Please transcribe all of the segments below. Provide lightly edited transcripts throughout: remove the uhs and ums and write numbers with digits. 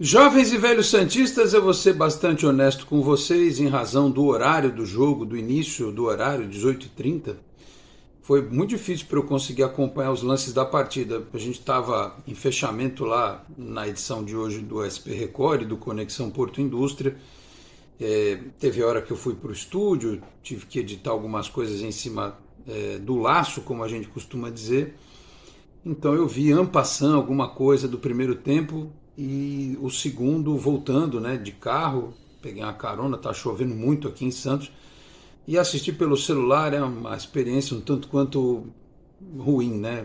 Jovens e velhos santistas, eu vou ser bastante honesto com vocês em razão do horário do jogo, do início do horário, 18h30. Foi muito difícil para eu conseguir acompanhar os lances da partida. A gente estava em fechamento lá na edição de hoje do SP Record e do Conexão Porto Indústria. Teve hora que eu fui para o estúdio, tive que editar algumas coisas em cima do laço, como a gente costuma dizer. Então eu vi en passant alguma coisa do primeiro tempo e o segundo voltando, né, de carro. Peguei uma carona, tá chovendo muito aqui em Santos, e assistir pelo celular é uma experiência um tanto quanto ruim, né?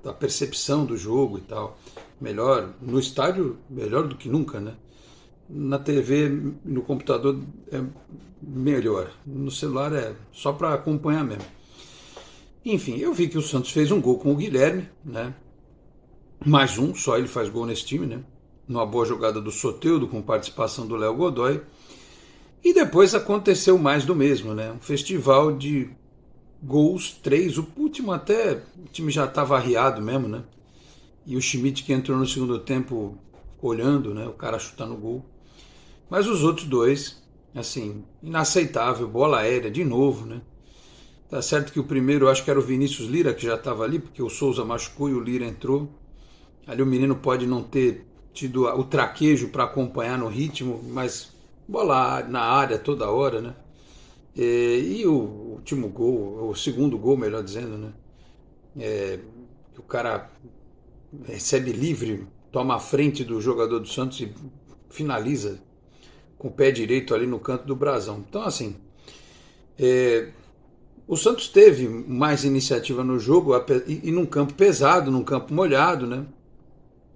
A percepção do jogo e tal. Melhor, no estádio, melhor do que nunca, né? Na TV, no computador é melhor. No celular é só para acompanhar mesmo. Enfim, eu vi que o Santos fez um gol com o Guilherme, né? Mais um, só ele faz gol nesse time, né? Numa boa jogada do Soteldo, com participação do Léo Godoy. E depois aconteceu mais do mesmo, né? Um festival de gols, 3. O último até, o time já estava arriado mesmo, né? E o Schmidt que entrou no segundo tempo olhando, né? O cara chutando o gol. Mas os outros dois, assim, inaceitável, bola aérea de novo, né? Tá certo que o primeiro, eu acho que era o Vinícius Lira, que já estava ali, porque o Souza machucou e o Lira entrou. Ali o menino pode não ter tido o traquejo para acompanhar no ritmo, mas bola na área toda hora, né? E o último gol, o segundo gol, melhor dizendo, né? O cara recebe livre, toma a frente do jogador do Santos e finaliza com o pé direito ali no canto do brasão. Então, assim, o Santos teve mais iniciativa no jogo e num campo pesado, num campo molhado, né?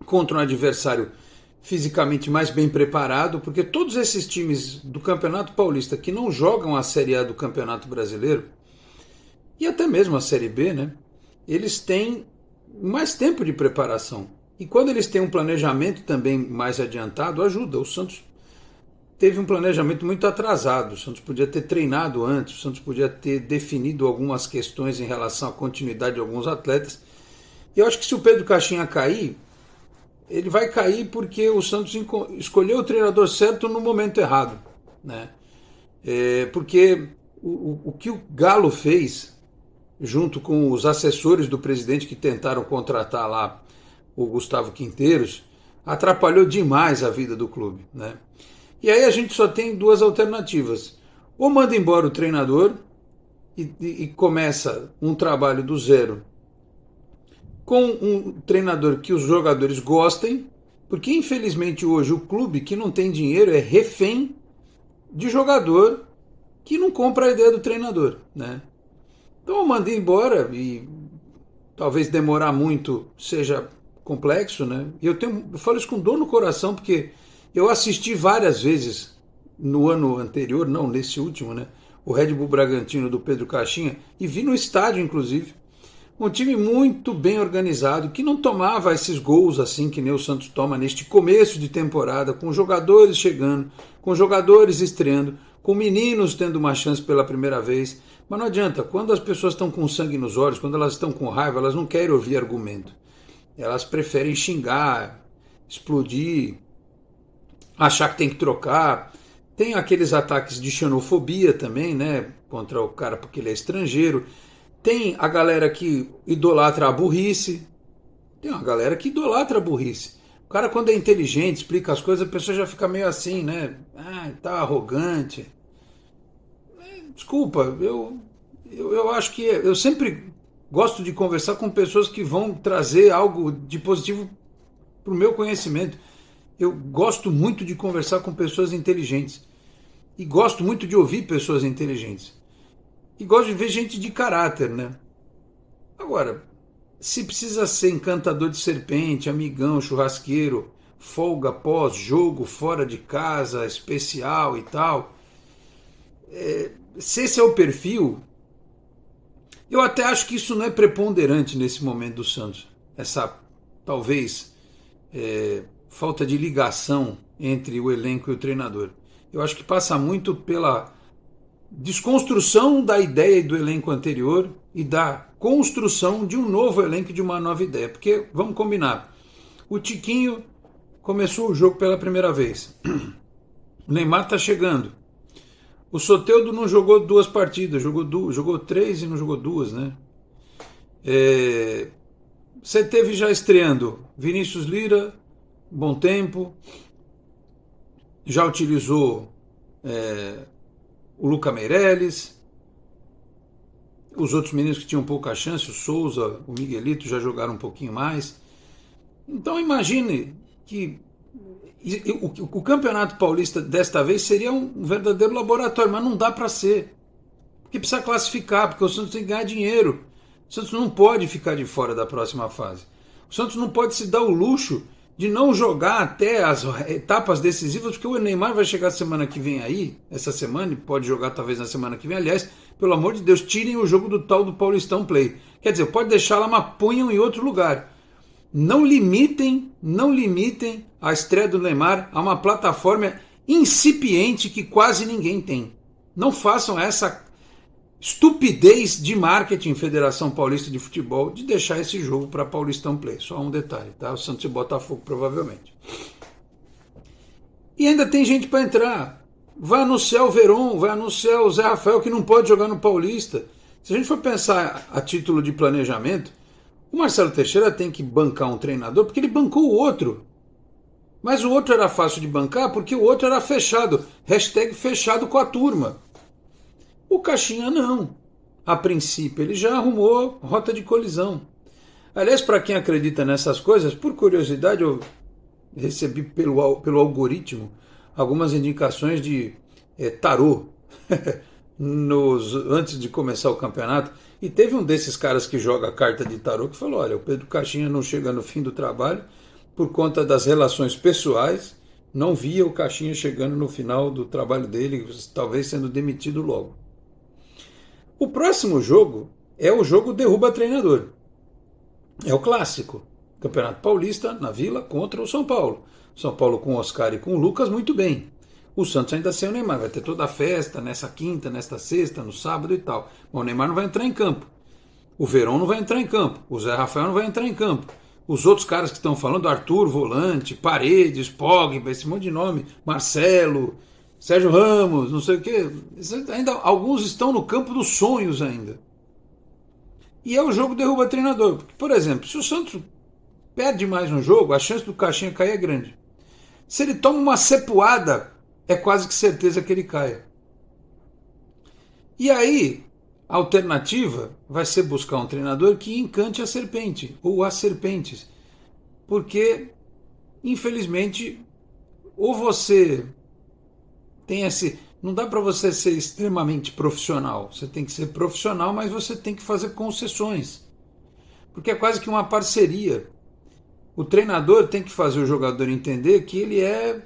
Contra um adversário fisicamente mais bem preparado, porque todos esses times do Campeonato Paulista que não jogam a Série A do Campeonato Brasileiro, e até mesmo a Série B, né? Eles têm mais tempo de preparação. E quando eles têm um planejamento também mais adiantado, ajuda. O Santos teve um planejamento muito atrasado. O Santos podia ter treinado antes, o Santos podia ter definido algumas questões em relação à continuidade de alguns atletas. E eu acho que se o Pedro Caixinha cair, ele vai cair porque o Santos escolheu o treinador certo no momento errado, né? Porque o que o Galo fez, junto com os assessores do presidente que tentaram contratar lá o Gustavo Quinteiros, atrapalhou demais a vida do clube, né? E aí a gente só tem duas alternativas. Ou manda embora o treinador e começa um trabalho do zero com um treinador que os jogadores gostem, porque infelizmente hoje o clube que não tem dinheiro é refém de jogador que não compra a ideia do treinador, né? Então eu mandei embora e talvez demorar muito seja complexo, né? E eu falo isso com dor no coração porque eu assisti várias vezes no ano anterior, não nesse último, né? O Red Bull Bragantino do Pedro Caixinha, e vi no estádio inclusive. Um time muito bem organizado, que não tomava esses gols assim que nem o Santos toma neste começo de temporada, com jogadores chegando, com jogadores estreando, com meninos tendo uma chance pela primeira vez. Mas não adianta, quando as pessoas estão com sangue nos olhos, quando elas estão com raiva, elas não querem ouvir argumento. Elas preferem xingar, explodir, achar que tem que trocar. Tem aqueles ataques de xenofobia também, né? Contra o cara porque ele é estrangeiro. Tem a galera que idolatra a burrice. Tem uma galera que idolatra a burrice. O cara, quando é inteligente, explica as coisas, a pessoa já fica meio assim, né? Ah, tá arrogante. Desculpa, eu acho que eu sempre gosto de conversar com pessoas que vão trazer algo de positivo para o meu conhecimento. Eu gosto muito de conversar com pessoas inteligentes. E gosto muito de ouvir pessoas inteligentes. E gosto de ver gente de caráter, né? Agora, se precisa ser encantador de serpente, amigão, churrasqueiro, folga pós-jogo, fora de casa, especial e tal, se esse é o perfil, eu até acho que isso não é preponderante nesse momento do Santos. Essa, talvez, falta de ligação entre o elenco e o treinador. Eu acho que passa muito pela desconstrução da ideia e do elenco anterior e da construção de um novo elenco e de uma nova ideia. Porque, vamos combinar, o Tiquinho começou o jogo pela primeira vez. O Neymar está chegando. O Soteldo não jogou 2 partidas, jogou 3 e não jogou 2, né? Você teve já estreando Vinícius Lira, bom tempo. Já utilizou o Luca Meireles. Os outros meninos que tinham pouca chance, o Souza, o Miguelito, já jogaram um pouquinho mais. Então imagine que o Campeonato Paulista desta vez seria um verdadeiro laboratório, mas não dá para ser. Porque precisa classificar, porque o Santos tem que ganhar dinheiro. O Santos não pode ficar de fora da próxima fase. O Santos não pode se dar o luxo de não jogar até as etapas decisivas, porque o Neymar vai chegar semana que vem aí, essa semana, e pode jogar talvez na semana que vem. Aliás, pelo amor de Deus, tirem o jogo do tal do Paulistão Play. Quer dizer, pode deixar lá, mas ponham em outro lugar. Não limitem a estreia do Neymar a uma plataforma incipiente que quase ninguém tem. Não façam essa estupidez de marketing, Federação Paulista de Futebol, de deixar esse jogo para Paulistão Play. Só um detalhe, tá? O Santos e Botafogo, provavelmente. E ainda tem gente para entrar. Vai anunciar o Verón, vai anunciar o Zé Rafael, que não pode jogar no Paulista. Se a gente for pensar a título de planejamento, o Marcelo Teixeira tem que bancar um treinador porque ele bancou o outro. Mas o outro era fácil de bancar porque o outro era fechado. Hashtag fechado com a turma. O Caixinha não. A princípio ele já arrumou rota de colisão. Aliás, para quem acredita nessas coisas, por curiosidade eu recebi pelo algoritmo algumas indicações de tarô antes de começar o campeonato. E teve um desses caras que joga a carta de tarô que falou, olha, o Pedro Caixinha não chega no fim do trabalho por conta das relações pessoais, não via o Caixinha chegando no final do trabalho dele, talvez sendo demitido logo. O próximo jogo é o jogo derruba treinador. É o clássico. Campeonato Paulista na Vila contra o São Paulo. São Paulo com o Oscar e com o Lucas, muito bem. O Santos ainda sem o Neymar, vai ter toda a festa nessa quinta, nesta sexta, no sábado e tal. Mas o Neymar não vai entrar em campo. O Verón não vai entrar em campo. O Zé Rafael não vai entrar em campo. Os outros caras que estão falando, Arthur, volante, Paredes, Pogba, esse monte de nome, Marcelo, Sérgio Ramos, não sei o quê. Ainda, alguns estão no campo dos sonhos ainda. E é o jogo derruba treinador. Porque, por exemplo, se o Santos perde mais um jogo, a chance do Caixinha cair é grande. Se ele toma uma cepuada, é quase que certeza que ele caia. E aí, a alternativa vai ser buscar um treinador que encante a serpente, ou as serpentes. Porque, infelizmente, ou você tem esse... Não dá para você ser extremamente profissional. Você tem que ser profissional, mas você tem que fazer concessões. Porque é quase que uma parceria. O treinador tem que fazer o jogador entender que ele é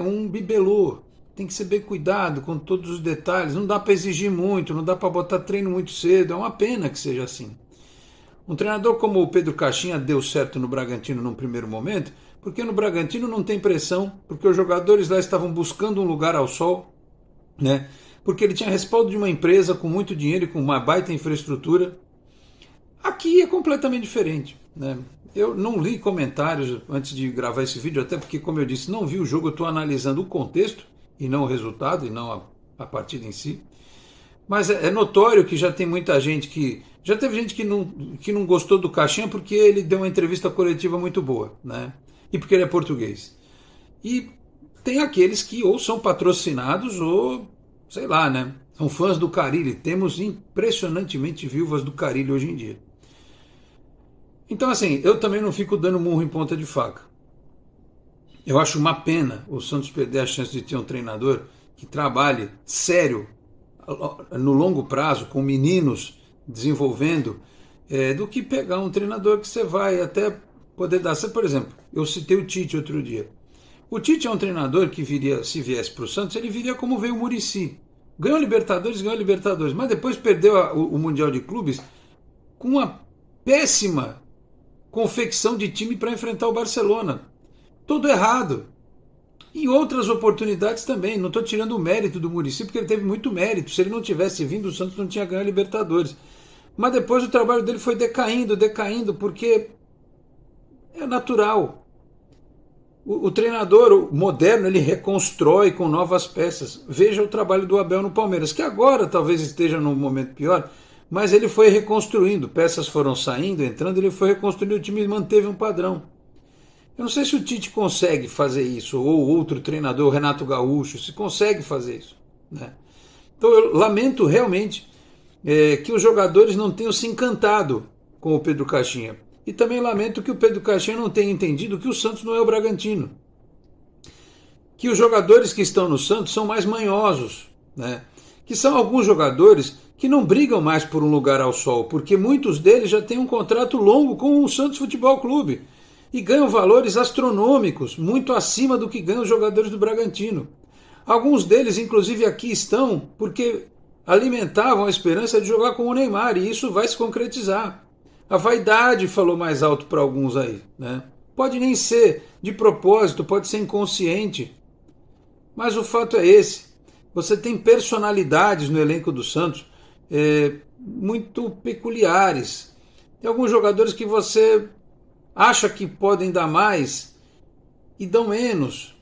um bibelô. Tem que ser bem cuidado com todos os detalhes. Não dá para exigir muito, não dá para botar treino muito cedo. É uma pena que seja assim. Um treinador como o Pedro Caixinha deu certo no Bragantino num primeiro momento, porque no Bragantino não tem pressão, porque os jogadores lá estavam buscando um lugar ao sol, né? Porque ele tinha respaldo de uma empresa com muito dinheiro e com uma baita infraestrutura. Aqui é completamente diferente, né? Eu não li comentários antes de gravar esse vídeo, até porque, como eu disse, não vi o jogo, eu estou analisando o contexto e não o resultado, e não a partida em si. Mas é notório que já tem muita gente que... Já teve gente que não gostou do Caixinha porque ele deu uma entrevista coletiva muito boa, né? E porque ele é português. E tem aqueles que ou são patrocinados ou, sei lá, né? São fãs do Carille. Temos impressionantemente viúvas do Carille hoje em dia. Então, assim, eu também não fico dando murro em ponta de faca. Eu acho uma pena o Santos perder a chance de ter um treinador que trabalhe sério, no longo prazo, com meninos desenvolvendo, do que pegar um treinador que você vai até poder dar. Por exemplo, eu citei o Tite outro dia. O Tite é um treinador que viria, se viesse para o Santos, ele viria como veio o Muricy. Ganhou Libertadores, mas depois perdeu o Mundial de Clubes com uma péssima confecção de time para enfrentar o Barcelona. Tudo errado. E outras oportunidades também. Não estou tirando o mérito do Muricy, porque ele teve muito mérito. Se ele não tivesse vindo, o Santos não tinha ganho a Libertadores. Mas depois o trabalho dele foi decaindo, porque é natural. O treinador moderno, ele reconstrói com novas peças. Veja o trabalho do Abel no Palmeiras, que agora talvez esteja num momento pior, mas ele foi reconstruindo, peças foram saindo, entrando, ele foi reconstruindo, o time manteve um padrão. Eu não sei se o Tite consegue fazer isso, ou outro treinador, o Renato Gaúcho, se consegue fazer isso, né? Então eu lamento realmente que os jogadores não tenham se encantado com o Pedro Caixinha. E também lamento que o Pedro Caixinha não tenha entendido que o Santos não é o Bragantino. Que os jogadores que estão no Santos são mais manhosos, né? Que são alguns jogadores que não brigam mais por um lugar ao sol, porque muitos deles já têm um contrato longo com o Santos Futebol Clube e ganham valores astronômicos, muito acima do que ganham os jogadores do Bragantino. Alguns deles, inclusive, aqui estão porque alimentavam a esperança de jogar com o Neymar, e isso vai se concretizar. A vaidade falou mais alto para alguns aí, né? Pode nem ser de propósito, pode ser inconsciente, mas o fato é esse. Você tem personalidades no elenco do Santos muito peculiares. Tem alguns jogadores que você acha que podem dar mais e dão menos.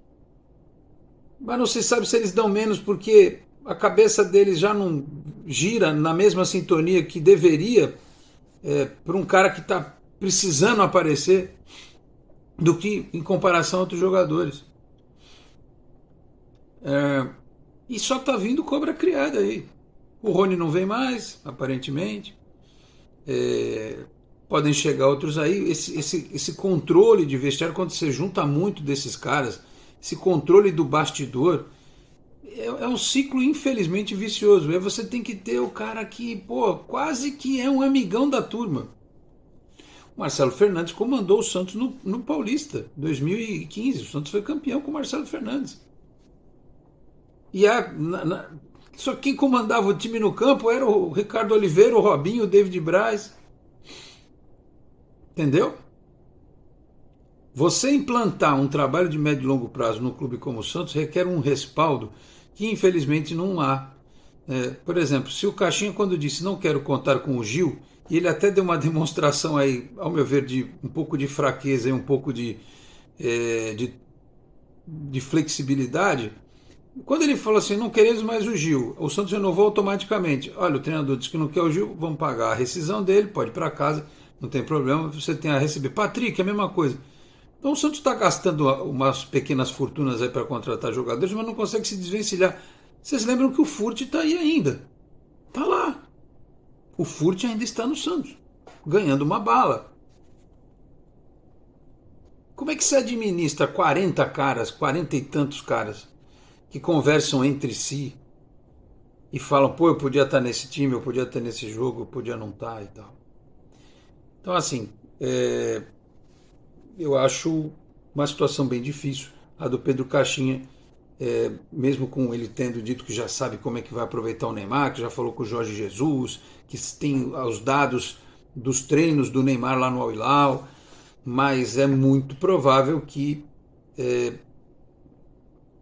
Mas não se sabe se eles dão menos porque a cabeça deles já não gira na mesma sintonia que deveria para um cara que está precisando aparecer, do que em comparação a outros jogadores. E só está vindo cobra criada aí. O Rony não vem mais, aparentemente. Podem chegar outros aí. Esse controle de vestiário, quando você junta muito desses caras, esse controle do bastidor, é um ciclo infelizmente vicioso. Você tem que ter o cara que, quase que é um amigão da turma. O Marcelo Fernandes comandou o Santos no Paulista, 2015. O Santos foi campeão com o Marcelo Fernandes. E só quem comandava o time no campo era o Ricardo Oliveira, o Robinho, o David Braz. Entendeu? Você implantar um trabalho de médio e longo prazo no clube como o Santos requer um respaldo que infelizmente não há. Por exemplo, se o Caixinha, quando disse não quero contar com o Gil, e ele até deu uma demonstração aí, ao meu ver, de um pouco de fraqueza e um pouco de flexibilidade, quando ele falou assim, não queremos mais o Gil, o Santos renovou automaticamente. Olha, o treinador disse que não quer o Gil, vamos pagar a rescisão dele, pode ir para casa, não tem problema, você tem a receber. Patrick, é a mesma coisa. Então o Santos está gastando umas pequenas fortunas aí para contratar jogadores, mas não consegue se desvencilhar. Vocês lembram que o Furt está aí ainda. Está lá. O Furt ainda está no Santos, ganhando uma bala. Como é que se administra 40 caras, 40 e tantos caras, que conversam entre si e falam, eu podia estar nesse time, eu podia estar nesse jogo, eu podia não estar e tal. Então, assim, eu acho uma situação bem difícil a do Pedro Caixinha, mesmo com ele tendo dito que já sabe como é que vai aproveitar o Neymar, que já falou com o Jorge Jesus, que tem os dados dos treinos do Neymar lá no Al Hilal, mas é muito provável que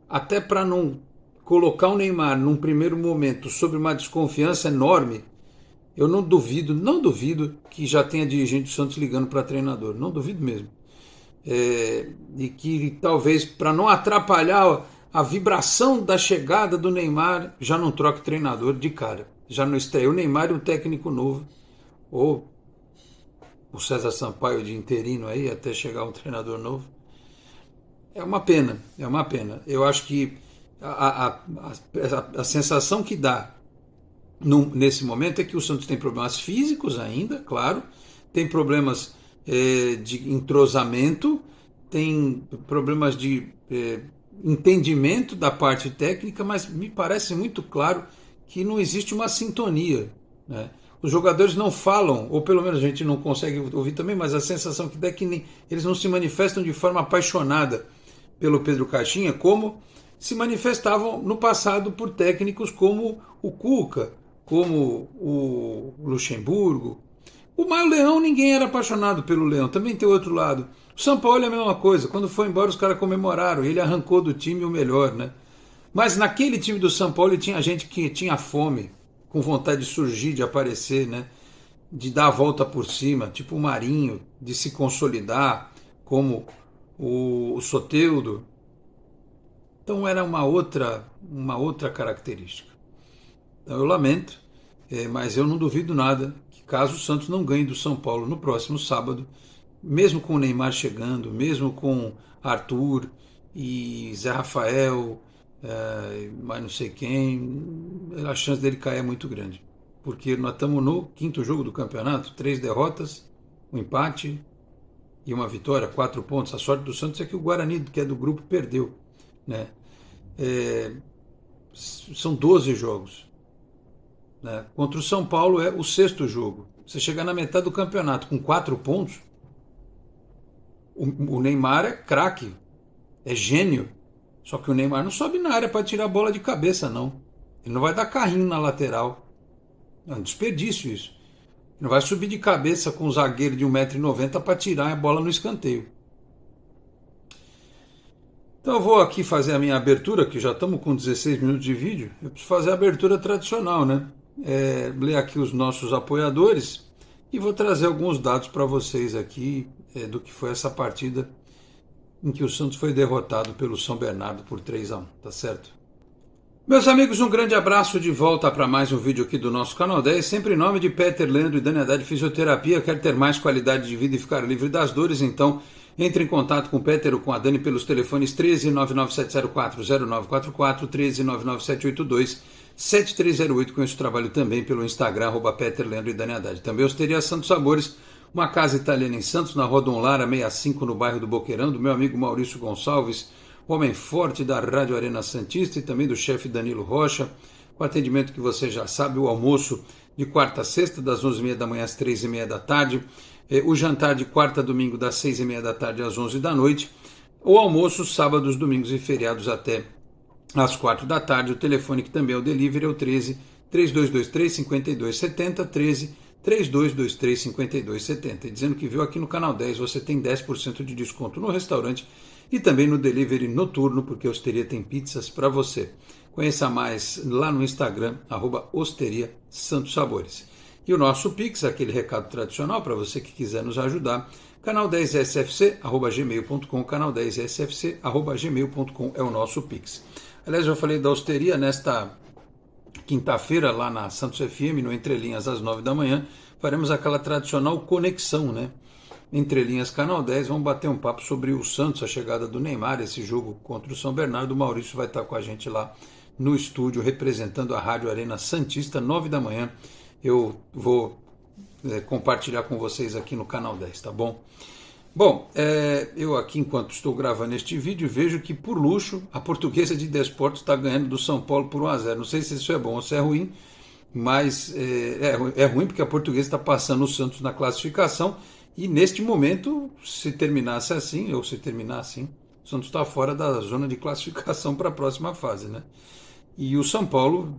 até para não colocar o Neymar num primeiro momento sob uma desconfiança enorme, eu não duvido que já tenha dirigente do Santos ligando para treinador, não duvido mesmo. E que talvez para não atrapalhar a vibração da chegada do Neymar, já não troque treinador de cara. Já não estreia o Neymar e um técnico novo, ou o César Sampaio de interino aí, até chegar um treinador novo. É uma pena. Eu acho que a sensação que dá nesse momento é que o Santos tem problemas físicos ainda, claro, tem problemas de entrosamento, tem problemas de entendimento da parte técnica, mas me parece muito claro que não existe uma sintonia, né? Os jogadores não falam, ou pelo menos a gente não consegue ouvir também, mas a sensação que dá é que eles não se manifestam de forma apaixonada pelo Pedro Caixinha, como se manifestavam no passado por técnicos como o Cuca, como o Luxemburgo. O Maio Leão, ninguém era apaixonado pelo Leão, também tem outro lado. O São Paulo é a mesma coisa, quando foi embora os caras comemoraram, ele arrancou do time o melhor, né? Mas naquele time do São Paulo tinha gente que tinha fome, com vontade de surgir, de aparecer, né? De dar a volta por cima, tipo o Marinho, de se consolidar como o Soteldo. Então era uma outra característica. Então eu lamento, mas eu não duvido nada que caso o Santos não ganhe do São Paulo no próximo sábado, mesmo com o Neymar chegando, mesmo com Arthur e Zé Rafael, mas não sei quem, a chance dele cair é muito grande. Porque nós estamos no quinto jogo do campeonato, 3 derrotas, um empate e uma vitória, 4 pontos. A sorte do Santos é que o Guarani, que é do grupo, perdeu, né? São 12 jogos. Né? Contra o São Paulo é o 6º jogo. Você chegar na metade do campeonato com 4 pontos, o Neymar é craque, é gênio. Só que o Neymar não sobe na área para tirar a bola de cabeça, não. Ele não vai dar carrinho na lateral. É um desperdício isso. Ele não vai subir de cabeça com um zagueiro de 1,90 m para tirar a bola no escanteio. Então eu vou aqui fazer a minha abertura, que já estamos com 16 minutos de vídeo. Eu preciso fazer a abertura tradicional, né? Ler aqui os nossos apoiadores e vou trazer alguns dados para vocês aqui do que foi essa partida em que o Santos foi derrotado pelo São Bernardo por 3-1, tá certo? Meus amigos, um grande abraço de volta para mais um vídeo aqui do nosso Canal 10, sempre em nome de Peter Leandro e Dani Haddad Fisioterapia. Quer ter mais qualidade de vida e ficar livre das dores? Então entre em contato com o Peter ou com a Dani pelos telefones 13 997040944, 13 997827308. Com esse trabalho também pelo Instagram, Peter Leandro e Dani Haddad. Também Osteria Santos Sabores, uma casa italiana em Santos, na Rua Dom Lara 65, no bairro do Boqueirão, do meu amigo Maurício Gonçalves, homem forte da Rádio Arena Santista, e também do chefe Danilo Rocha, com atendimento que você já sabe, o almoço de quarta a sexta, das 11h30 da manhã às 3h30 da tarde, o jantar de quarta a domingo, das 6h30 da tarde às 11 da noite, o almoço sábados, domingos e feriados até às 4 da tarde. O telefone, que também é o delivery, é o 13 3223 5270, 13 3223 5270. E dizendo que viu aqui no Canal 10, você tem 10% de desconto no restaurante e também no delivery noturno, porque a Osteria tem pizzas para você. Conheça mais lá no Instagram, Osteria Santos Sabores. E o nosso Pix, aquele recado tradicional para você que quiser nos ajudar, canal10sfc@gmail.com, canal10sfc@gmail.com é o nosso Pix. Aliás, eu falei da Osteria nesta quinta-feira, lá na Santos FM, no Entre Linhas, às 9 da manhã, faremos aquela tradicional conexão, né? Entre Linhas, Canal 10, vamos bater um papo sobre o Santos, a chegada do Neymar, esse jogo contra o São Bernardo. O Maurício vai estar com a gente lá no estúdio, representando a Rádio Arena Santista, 9 da manhã. Eu vou compartilhar com vocês aqui no Canal 10, tá bom? Bom, eu aqui, enquanto estou gravando este vídeo, vejo que, por luxo, a Portuguesa de Desportos está ganhando do São Paulo por 1-0. Não sei se isso é bom ou se é ruim, mas é ruim porque a Portuguesa está passando o Santos na classificação e, neste momento, se terminasse assim, ou se terminar assim, o Santos está fora da zona de classificação para a próxima fase, né? E o São Paulo,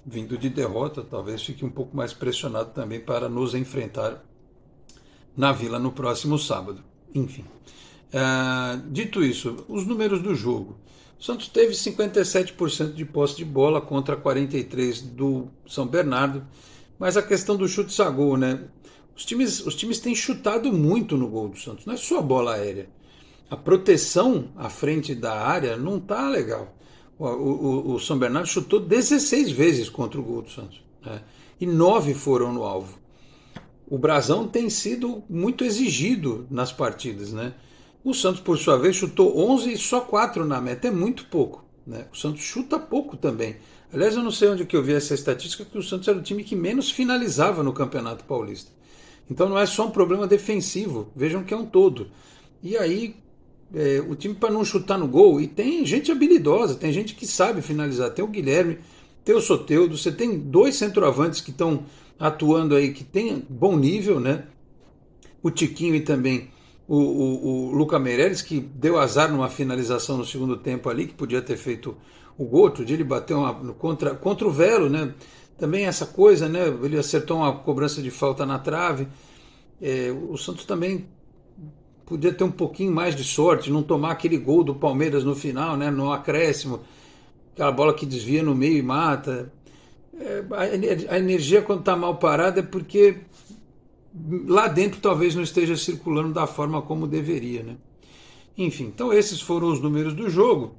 vindo de derrota, talvez fique um pouco mais pressionado também para nos enfrentar na Vila no próximo sábado. Enfim, dito isso, os números do jogo. O Santos teve 57% de posse de bola contra 43% do São Bernardo, mas a questão do chute a gol, né? Os times têm chutado muito no gol do Santos, não é só a bola aérea. A proteção à frente da área não está legal. O São Bernardo chutou 16 vezes contra o gol do Santos, né? E 9 foram no alvo. O brasão tem sido muito exigido nas partidas, né? O Santos, por sua vez, chutou 11 e só 4 na meta. É muito pouco, né? O Santos chuta pouco também. Aliás, eu não sei onde que eu vi essa estatística, que o Santos era o time que menos finalizava no Campeonato Paulista. Então não é só um problema defensivo, vejam que é um todo. E aí, o time, para não chutar no gol, e tem gente habilidosa, tem gente que sabe finalizar. Tem o Guilherme, tem o Soteldo, você tem 2 centroavantes que estão atuando aí, que tem bom nível, né? O Tiquinho e também o Luca Meireles, que deu azar numa finalização no segundo tempo ali, que podia ter feito o gol. Outro dia ele bateu contra o Velo, né? Também essa coisa, né? Ele acertou uma cobrança de falta na trave. O Santos também podia ter um pouquinho mais de sorte, não tomar aquele gol do Palmeiras no final, né? No acréscimo, aquela bola que desvia no meio e mata. A energia, quando está mal parada, é porque lá dentro talvez não esteja circulando da forma como deveria, né? Enfim, então esses foram os números do jogo.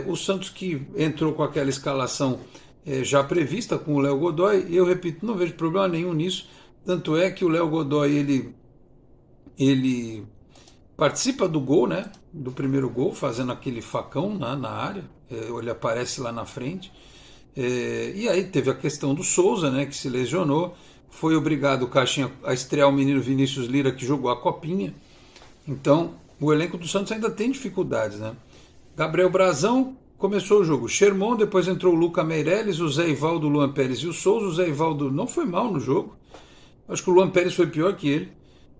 O Santos que entrou com aquela escalação já prevista com o Léo Godoy, eu repito, não vejo problema nenhum nisso, tanto é que o Léo Godoy ele participa do gol, né, do primeiro gol, fazendo aquele facão na área, ele aparece lá na frente, e aí teve a questão do Souza, né, que se lesionou, foi obrigado o Caixinha a estrear o menino Vinícius Lira, que jogou a copinha, então o elenco do Santos ainda tem dificuldades, né. Gabriel Brazão começou o jogo, Sherman, depois entrou o Luca Meireles, o Zé Ivaldo, o Luan Pérez e o Souza. O Zé Ivaldo não foi mal no jogo, acho que o Luan Pérez foi pior que ele,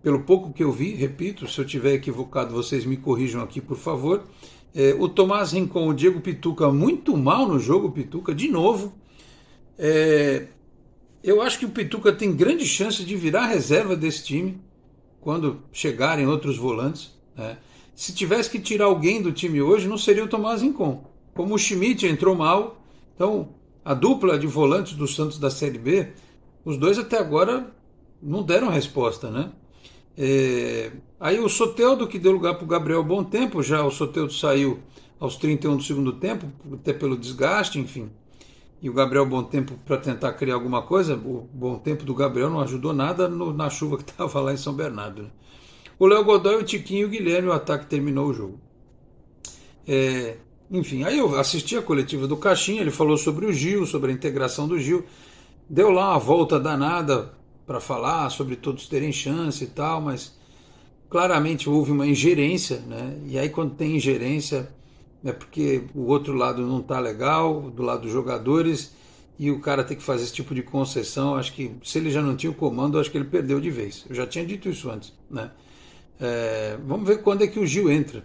pelo pouco que eu vi, repito, se eu tiver equivocado vocês me corrijam aqui por favor. O Tomás Rincon, o Diego Pituca muito mal no jogo, o Pituca de novo. Eu acho que o Pituca tem grande chance de virar reserva desse time quando chegarem outros volantes, né? Se tivesse que tirar alguém do time hoje, não seria o Tomás Rincon. Como o Schmidt entrou mal, então a dupla de volantes do Santos da Série B, os dois até agora não deram resposta, né? Aí o Soteldo, que deu lugar para o Gabriel Bom Tempo, já o Soteldo saiu aos 31 do segundo tempo, até pelo desgaste, enfim. E o Gabriel Bom Tempo para tentar criar alguma coisa, o Bom Tempo do Gabriel não ajudou nada na chuva que estava lá em São Bernardo, né? O Léo Godoy, o Tiquinho e o Guilherme, o ataque terminou o jogo. Enfim, aí eu assisti a coletiva do Caixinha, ele falou sobre o Gil, sobre a integração do Gil, deu lá uma volta danada para falar sobre todos terem chance e tal, mas claramente houve uma ingerência, né? E aí quando tem ingerência é porque o outro lado não está legal, do lado dos jogadores, e o cara tem que fazer esse tipo de concessão. Acho que se ele já não tinha o comando, acho que ele perdeu de vez. Eu já tinha dito isso antes, né? Vamos ver quando é que o Gil entra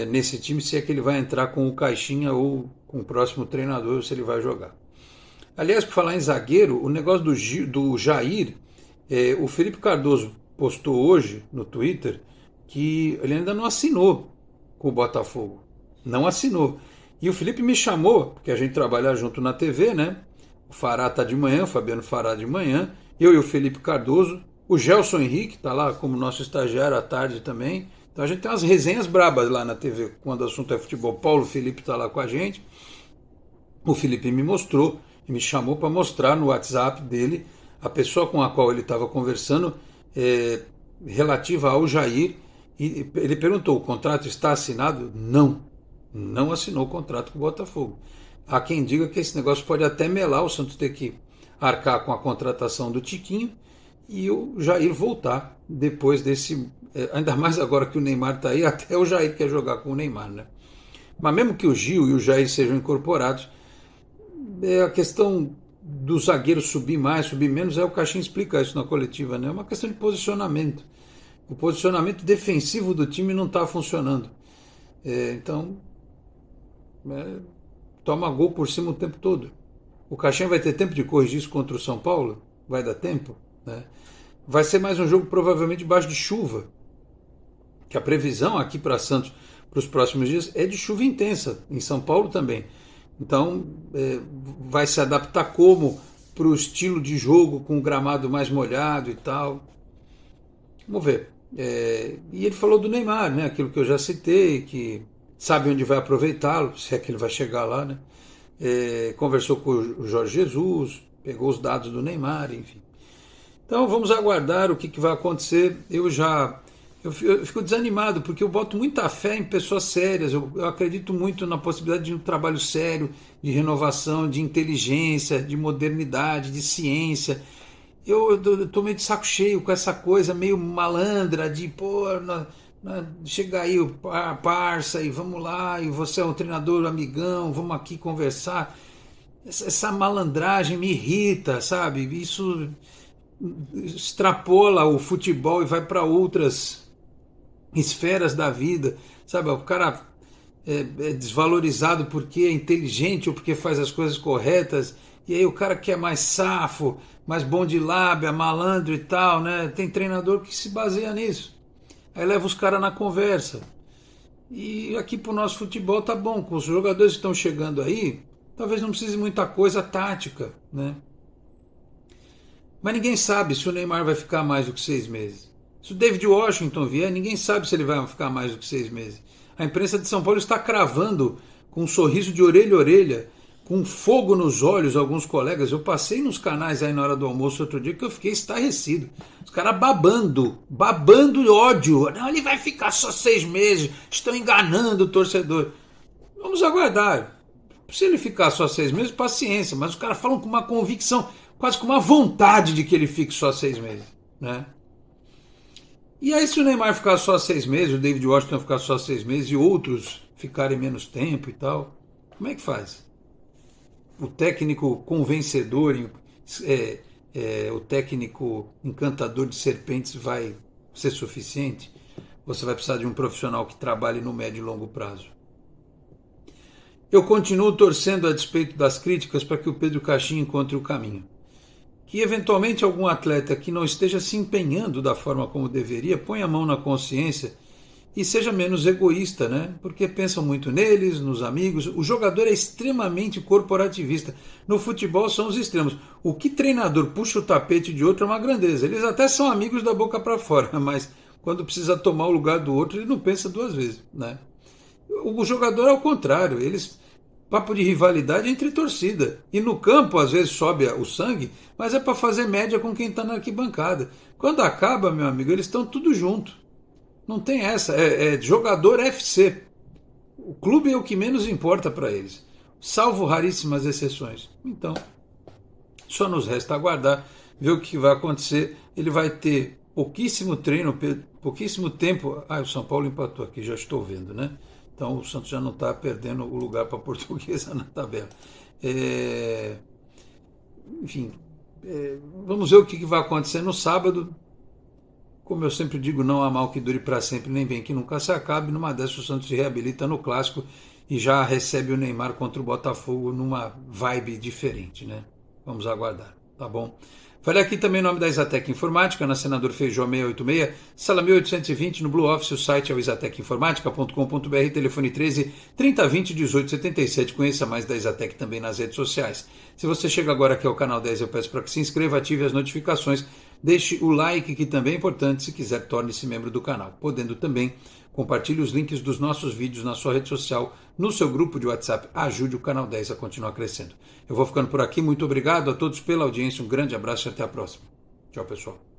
nesse time, se é que ele vai entrar com o Caixinha ou com o próximo treinador, ou se ele vai jogar. Aliás, por falar em zagueiro, o negócio do Jair, o Felipe Cardoso postou hoje no Twitter que ele ainda não assinou com o Botafogo. Não assinou. E o Felipe me chamou, porque a gente trabalha junto na TV, né? O Fará tá de manhã, o Fabiano Fará de manhã, eu e o Felipe Cardoso, o Gelson Henrique está lá como nosso estagiário à tarde também. Então a gente tem umas resenhas brabas lá na TV quando o assunto é futebol. Paulo Felipe está lá com a gente. O Felipe me mostrou e me chamou para mostrar no WhatsApp dele a pessoa com a qual ele estava conversando relativa ao Jair. E ele perguntou: o contrato está assinado? Não assinou o contrato com o Botafogo. Há quem diga que esse negócio pode até melar, o Santos ter que arcar com a contratação do Tiquinho e o Jair voltar depois desse, ainda mais agora que o Neymar está aí, até o Jair quer jogar com o Neymar, né? Mas mesmo que o Gil e o Jair sejam incorporados, a questão do zagueiro subir mais, subir menos, o Caixinha explica isso na coletiva, né? É uma questão de posicionamento. O posicionamento defensivo do time não está funcionando. Então, toma gol por cima o tempo todo. O Caixinha vai ter tempo de corrigir isso contra o São Paulo? Vai dar tempo, né? Vai ser mais um jogo provavelmente debaixo de chuva, que a previsão aqui para Santos para os próximos dias é de chuva intensa, em São Paulo também. Então vai se adaptar como para o estilo de jogo com o gramado mais molhado e tal. Vamos ver. E ele falou do Neymar, né? Aquilo que eu já citei, que sabe onde vai aproveitá-lo, se é que ele vai chegar lá, né? Conversou com o Jorge Jesus, pegou os dados do Neymar, enfim. Então vamos aguardar o que vai acontecer. Eu fico desanimado, porque eu boto muita fé em pessoas sérias, eu acredito muito na possibilidade de um trabalho sério, de renovação, de inteligência, de modernidade, de ciência. Eu estou meio de saco cheio com essa coisa meio malandra de, chega aí o parça e vamos lá, e você é um treinador amigão, vamos aqui conversar. Essa malandragem me irrita, sabe? Isso extrapola o futebol e vai para outras esferas da vida, sabe? O cara é desvalorizado porque é inteligente ou porque faz as coisas corretas, e aí o cara que é mais safo, mais bom de lábia, malandro e tal, né? Tem treinador que se baseia nisso. Aí leva os caras na conversa. E aqui pro nosso futebol tá bom, com os jogadores que estão chegando aí, talvez não precise muita coisa tática, né? Mas ninguém sabe se o Neymar vai ficar mais do que 6 meses. Se o David Washington vier, ninguém sabe se ele vai ficar mais do que 6 meses. A imprensa de São Paulo está cravando com um sorriso de orelha a orelha, com fogo nos olhos, alguns colegas. Eu passei nos canais aí na hora do almoço outro dia que eu fiquei estarrecido. Os caras babando ódio. Não, ele vai ficar só 6 meses, estão enganando o torcedor. Vamos aguardar. Se ele ficar só 6 meses, paciência. Mas os caras falam com uma convicção, quase com uma vontade de que ele fique só 6 meses, né? E aí, se o Neymar ficar só 6 meses, o David Washington ficar só 6 meses e outros ficarem menos tempo e tal, como é que faz? O técnico convencedor, o técnico encantador de serpentes vai ser suficiente? Ou você vai precisar de um profissional que trabalhe no médio e longo prazo? Eu continuo torcendo, a despeito das críticas, para que o Pedro Caixinha encontre o caminho. Que eventualmente algum atleta que não esteja se empenhando da forma como deveria ponha a mão na consciência e seja menos egoísta, né? Porque pensam muito neles, nos amigos. O jogador é extremamente corporativista. No futebol são os extremos. O que treinador puxa o tapete de outro é uma grandeza. Eles até são amigos da boca para fora, mas quando precisa tomar o lugar do outro, ele não pensa 2 vezes, né? O jogador é o contrário. Papo de rivalidade entre torcida. E no campo, às vezes, sobe o sangue, mas é para fazer média com quem está na arquibancada. Quando acaba, meu amigo, eles estão tudo junto. Não tem essa. É jogador FC. O clube é o que menos importa para eles, salvo raríssimas exceções. Então, só nos resta aguardar, ver o que vai acontecer. Ele vai ter pouquíssimo treino, pouquíssimo tempo. O São Paulo empatou aqui, já estou vendo, né? Então o Santos já não está perdendo o lugar para a Portuguesa na tabela. Enfim, vamos ver o que vai acontecer no sábado. Como eu sempre digo, não há mal que dure para sempre, nem bem que nunca se acabe. Numa dessas o Santos se reabilita no Clássico e já recebe o Neymar contra o Botafogo numa vibe diferente, né? Vamos aguardar, tá bom? Falei aqui também em nome da Exatec Informática, na Senador Feijó 686, sala 1820, no Blue Office. O site é o exatecinformatica.com.br, telefone 13 3020 1877. Conheça mais da Exatec também nas redes sociais. Se você chega agora aqui ao canal 10, eu peço para que se inscreva, ative as notificações, deixe o like, que também é importante. Se quiser, torne-se membro do canal. Podendo também, compartilhe os links dos nossos vídeos na sua rede social, no seu grupo de WhatsApp. Ajude o canal 10 a continuar crescendo. Eu vou ficando por aqui. Muito obrigado a todos pela audiência. Um grande abraço e até a próxima. Tchau, pessoal.